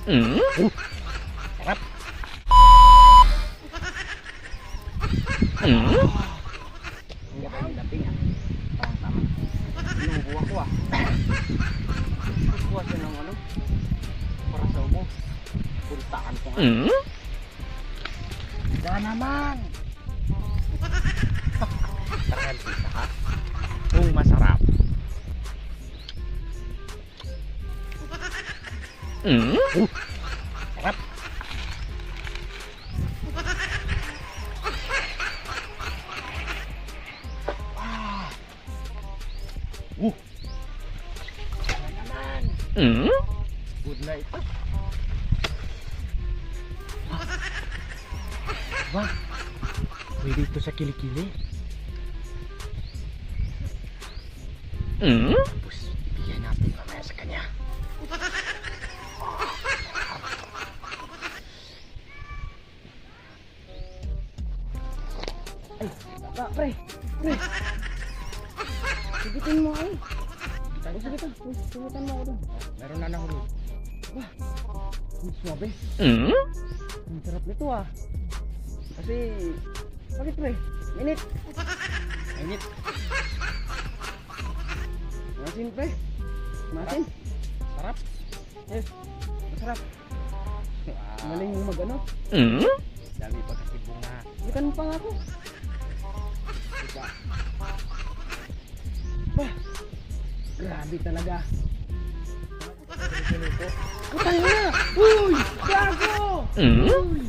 Sarap. Hindi ka yung dating ah. Tama. Inubuha ko ah. Kukuha siya ng ano? Para sa umo. Puntaan ko nga. Diyan naman. Tarahan kita ha. Kung masarap. Sarap. Naman. Good na ito. Wah, pwede ito sa kilikili. Tapos, bigyan natin mamaya sa kanya. Ay, pre. Sigitin mo ay. Sigitan mo ako dun. Meron na nahuli. Wah, ang swabe. Ang sarap nito ah. Kasi, bakit pre? Minit. Masin pre. Masin. Sarap. Yes. Masarap. Wow. Maling mo mag-ano? Dami pa kasi bunga. Ikan mo pa nga ako. Diba? Bah, grabe talaga. Putang na! Uy! Gago! Uy!